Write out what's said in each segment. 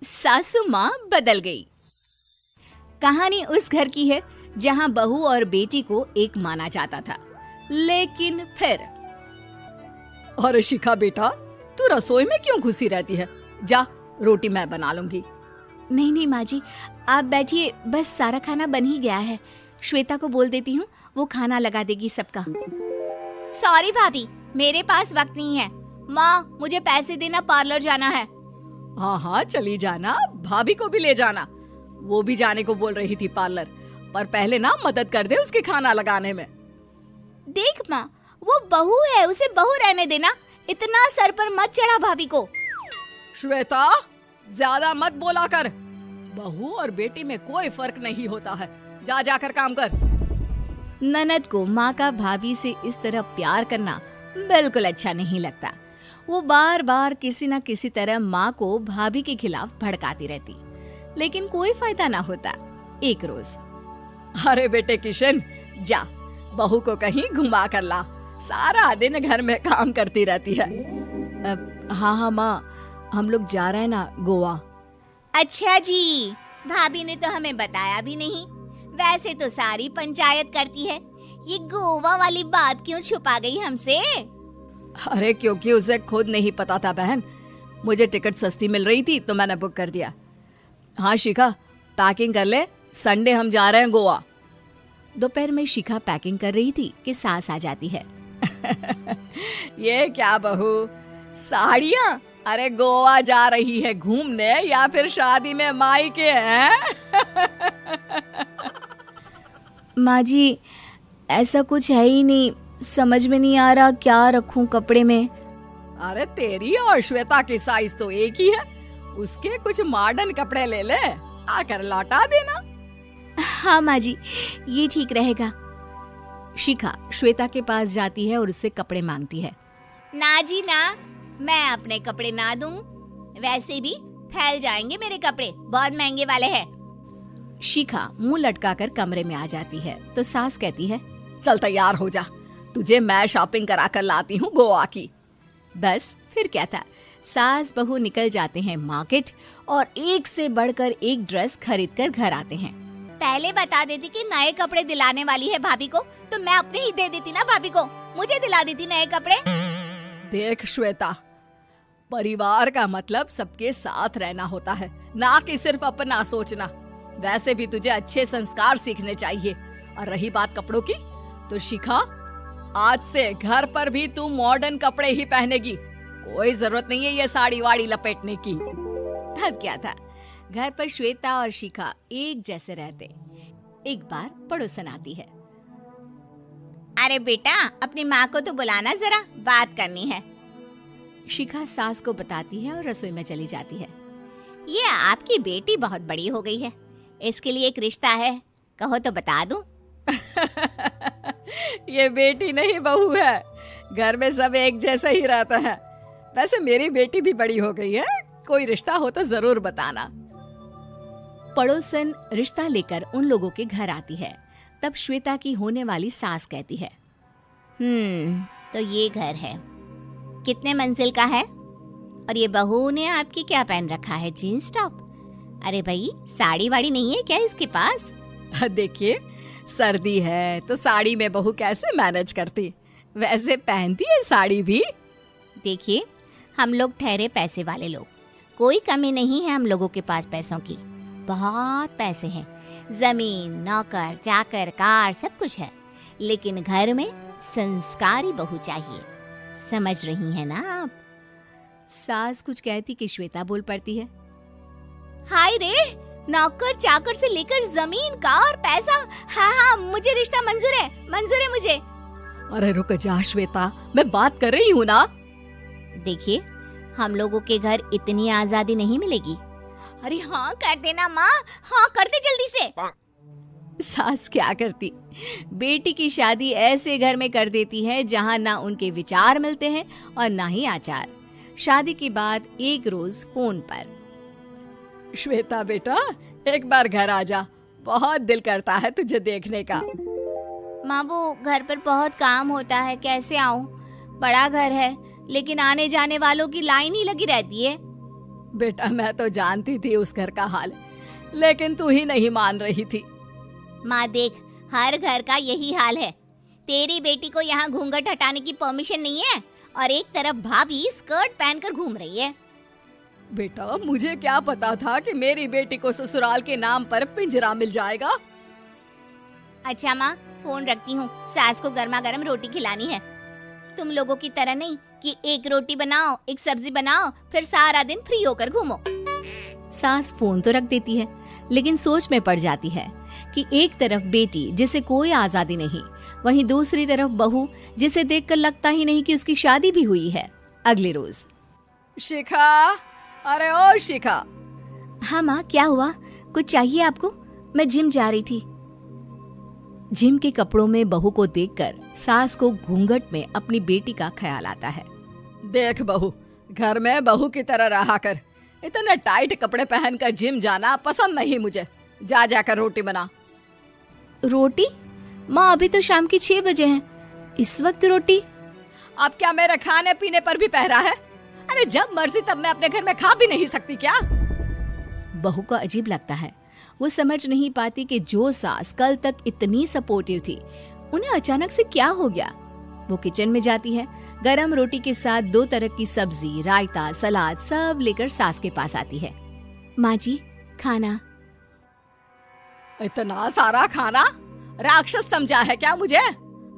सासू माँ बदल गई। कहानी उस घर की है जहाँ बहू और बेटी को एक माना जाता था, लेकिन फिर अरे शिखा बेटा, तू रसोई में क्यों घुसी रहती है? जा, रोटी मैं बना लूंगी। नहीं नहीं माँ जी, आप बैठिए, बस सारा खाना बन ही गया है। श्वेता को बोल देती हूँ, वो खाना लगा देगी सबका। सॉरी भाभी, मेरे पास वक्त नहीं है। माँ, मुझे पैसे देना, पार्लर जाना है। हाँ हाँ चली जाना, भाभी को भी ले जाना। वो भी जाने को बोल रही थी पार्लर, पर पहले ना मदद कर दे उसके खाना लगाने में। देख माँ, वो बहू है, उसे बहू रहने देना, इतना सर पर मत चढ़ा भाभी को। श्वेता, ज्यादा मत बोला कर। बहू और बेटी में कोई फर्क नहीं होता है। जा जाकर काम कर। ननद को माँ का भाभी से इस तरह प्यार करना बिल्कुल अच्छा नहीं लगता। वो बार बार किसी न किसी तरह माँ को भाभी के खिलाफ भड़काती रहती, लेकिन कोई फायदा ना होता। एक रोज, अरे बेटे किशन, जा बहू को कहीं घुमा कर ला, सारा दिन घर में काम करती रहती है। हाँ हाँ माँ, हम लोग जा रहे हैं ना गोवा। अच्छा जी, भाभी ने तो हमें बताया भी नहीं। वैसे तो सारी पंचायत करती है, ये गोवा वाली बात क्यों छुपा गई हमसे? अरे क्योंकि उसे खुद नहीं पता था बहन। मुझे टिकट सस्ती मिल रही थी तो मैंने बुक कर दिया। हाँ शिखा, पैकिंग कर ले, संडे हम जा रहे हैं गोवा। दोपहर में शिखा पैकिंग कर रही थी कि सास आ जाती है। ये क्या बहू, साड़ियाँ? अरे गोवा जा रही है घूमने या फिर शादी में मायके हैं? माँ जी, ऐसा कुछ है ही नहीं, समझ में नहीं आ रहा क्या रखूं कपड़े में। अरे तेरी और श्वेता की साइज तो एक ही है, उसके कुछ मॉडर्न कपड़े ले ले, आकर लौटा देना। हाँ माँ जी, ये ठीक रहेगा। शिखा श्वेता के पास जाती है और उससे कपड़े मांगती है। ना जी ना, मैं अपने कपड़े ना दूं, वैसे भी फैल जाएंगे मेरे कपड़े, बहुत महंगे वाले हैं। शिखा मुंह लटकाकर कमरे में आ जाती है तो सास कहती है, चल तैयार हो जा, तुझे मैं शॉपिंग करा कर लाती हूँ गोवा की। बस फिर क्या था, सास बहू निकल जाते हैं मार्केट और एक से बढ़कर एक ड्रेस खरीद कर घर आते हैं। पहले बता देती कि नए कपड़े दिलाने वाली है भाभी को, तो मैं अपने ही दे देती ना भाभी को, मुझे दिला देती नए कपड़े। देख श्वेता, परिवार का मतलब सबके साथ रहना होता है, ना कि सिर्फ अपना सोचना। वैसे भी तुझे अच्छे संस्कार सीखने चाहिए। और रही बात कपड़ों की, तो शिखा, आज से घर पर भी तू मॉडर्न कपड़े ही पहनेगी। कोई जरूरत नहीं है ये साड़ी वाड़ी लपेटने की। अब क्या था, घर पर श्वेता और शिखा एक जैसे रहते। एक बार पड़ोसन आती है। अरे बेटा, अपनी माँ को तो बुलाना जरा, बात करनी है। शिखा सास को बताती है और रसोई में चली जाती है। ये आपकी बेटी बहुत बड़ी हो गई है, इसके लिए एक रिश्ता है, कहो तो बता दूं। ये बेटी नहीं बहू है, घर में सब एक जैसा ही रहता है। वैसे मेरी बेटी भी बड़ी हो गई है, कोई रिश्ता हो तो जरूर बताना। पड़ोसन रिश्ता लेकर उन लोगों के घर आती है। तब श्वेता की होने वाली सास कहती है, तो ये घर है, कितने मंजिल का है? और ये बहू ने आपकी क्या पहन रखा है, जीन्स टॉप? अरे भाई, साड़ी वाड़ी नहीं है क्या इसके पास? देखिए, सर्दी है तो साड़ी में बहू कैसे मैनेज करती, वैसे पहनती है साड़ी भी। देखिए, हम लोग ठहरे पैसे वाले लोग, कोई कमी नहीं है हम लोगों के पास पैसों की, बहुत पैसे हैं, जमीन, नौकर चाकर, कार, सब कुछ है, लेकिन घर में संस्कारी बहू चाहिए। समझ रही हैं ना आप? सास कुछ कहती कि श्वेता बोल पड़ती है, हाय रे, नौकर चाकर से लेकर जमीन, कार, पैसा, हाँ हाँ, मुझे रिश्ता मंजूर है, मंजूर है मुझे। अरे रुक जा श्वेता, मैं बात कर रही हूँ ना। देखिए, हम लोगों के घर इतनी आजादी नहीं मिलेगी। अरे हाँ कर देना माँ, हाँ कर दे जल्दी से। सास क्या करती, बेटी की शादी ऐसे घर में कर देती है जहाँ ना उनके विचार मिलते हैं और ना ही आचार। शादी के बाद एक रोज फोन पर, श्वेता बेटा, एक बार घर आ जा, बहुत दिल करता है तुझे देखने का। माँ, वो घर पर बहुत काम होता है, कैसे आऊँ? बड़ा घर है, लेकिन आने जाने वालों की लाइन ही लगी रहती है। बेटा मैं तो जानती थी उस घर का हाल, लेकिन तू ही नहीं मान रही थी। माँ देख, हर घर का यही हाल है। तेरी बेटी को यहाँ घूंघट हटाने की परमिशन नहीं है और एक तरफ भाभी स्कर्ट पहनकर घूम रही है। बेटा मुझे क्या पता था कि मेरी बेटी को ससुराल के नाम पर पिंजरा मिल जाएगा। अच्छा माँ, फोन रखती हूँ, सास को गर्मा गर्म रोटी खिलानी है। तुम लोगों की तरह नहीं कि एक रोटी बनाओ, एक सब्जी बनाओ, फिर सारा दिन फ्री होकर घूमो। सास फोन तो रख देती है, लेकिन सोच में पड़ जाती है कि एक तरफ बेटी जिसे कोई आजादी नहीं, वहीं दूसरी तरफ बहू जिसे देखकर लगता ही नहीं कि उसकी शादी भी हुई है। अगले रोज, शिखा, अरे ओ शिखा। हाँ माँ, क्या हुआ? कुछ चाहिए आपको? मैं जिम जा रही थी। जिम के कपड़ों में बहू को देखकर सास को घूंघट में अपनी बेटी का ख्याल आता है। देख बहू, घर में बहू की तरह रहा कर। इतने टाइट कपड़े पहनकर जिम जाना पसंद नहीं मुझे। जा जाकर रोटी बना। रोटी? माँ अभी तो शाम की 6 बजे हैं, इस वक्त रोटी? अब क्या मेरे खाने पीने पर भी पहरा है? अरे जब मर्जी तब मैं अपने घर में खा भी नहीं सकती क्या? बहू को अजीब लगता है। वो समझ नहीं पाती कि जो सास कल तक इतनी सपोर्टिव थी, उन्हें अचानक से क्या हो गया। वो किचन में जाती है, गरम रोटी के साथ 2 तरह की सब्जी, रायता, सलाद सब लेकर सास के पास आती है। माँ जी, खाना। इतना सारा खाना? राक्षस समझा है क्या मुझे?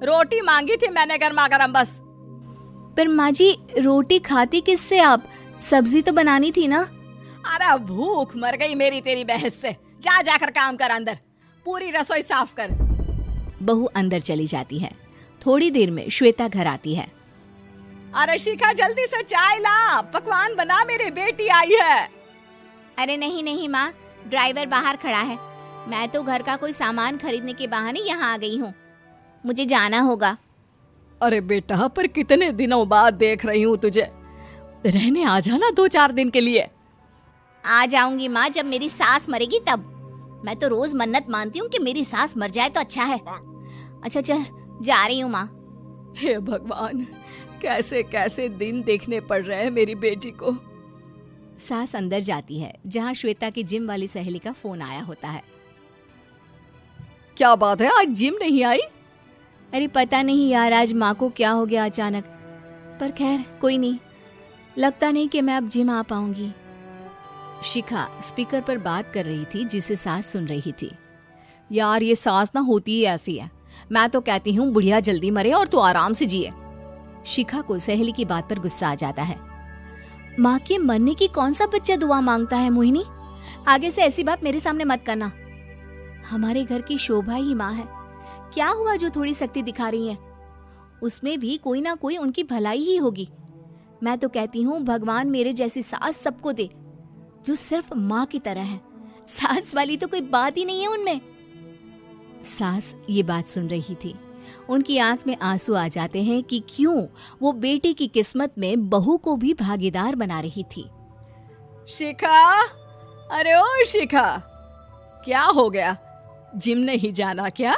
रोटी मांगी थी मैंने गर्मा गर्म बस। पर माँ जी, रोटी खाती किससे आप? सब्जी तो बनानी थी ना। अरे भूख मर गई मेरी तेरी बहस से। जा जाकर काम कर, अंदर पूरी रसोई साफ कर। बहू अंदर चली जाती है। थोड़ी देर में श्वेता घर आती है। अरे शिखा, जल्दी से चाय ला, पकवान बना, मेरी बेटी आई है। अरे नहीं नहीं माँ, ड्राइवर बाहर खड़ा है। मैं तो घर का कोई सामान खरीदने के बहाने यहाँ आ गई हूँ, मुझे जाना होगा। अरे बेटा, पर कितने दिनों बाद देख रही हूँ तुझे, रहने आ जाना 2-4 दिन के लिए। आ जाऊंगी माँ, जब मेरी सास मरेगी तब। मैं तो रोज मन्नत मानती हूँ कि मेरी सास मर जाए तो अच्छा है। अच्छा चल, जा रही हूँ माँ। हे भगवान, कैसे कैसे दिन देखने पड़ रहे हैं मेरी बेटी को। सास अंदर जाती है, जहाँ श्वेता की जिम वाली सहेली का फोन आया होता है। क्या बात है, आज जिम नहीं आई? अरे पता नहीं यार, आज माँ को क्या हो गया अचानक। पर खैर कोई नहीं, लगता नहीं कि मैं अब जिम आ पाऊंगी। शिखा स्पीकर पर बात कर रही थी, जिसे सास सुन रही थी। यार ये सास ना होती ही ऐसी है। मैं तो कहती हूँ बुढ़िया जल्दी मरे और तू आराम से जिए। शिखा को सहेली की बात पर गुस्सा आ जाता है। माँ के मरने की कौन सा बच्चा दुआ मांगता है मोहिनी? आगे से ऐसी बात मेरे सामने मत करना। हमारे घर की शोभा ही माँ है। क्या हुआ जो थोड़ी सख्ती दिखा रही है? उसमें भी कोई ना कोई उनकी भलाई ही होगी। मैं तो कहती हूँ भगवान मेरे जैसी सास सबको दे, जो सिर्फ माँ की तरह है। सास वाली तो कोई बात ही नहीं है उनमें। सास ये बात सुन रही थी। उनकी आंख में आंसू आ जाते हैं कि क्यों वो बेटी की किस्मत में बहू को भी भागीदार बना रही थी। शिखा, अरे ओ शिखा, क्या हो गया? जिम नहीं जाना क्या?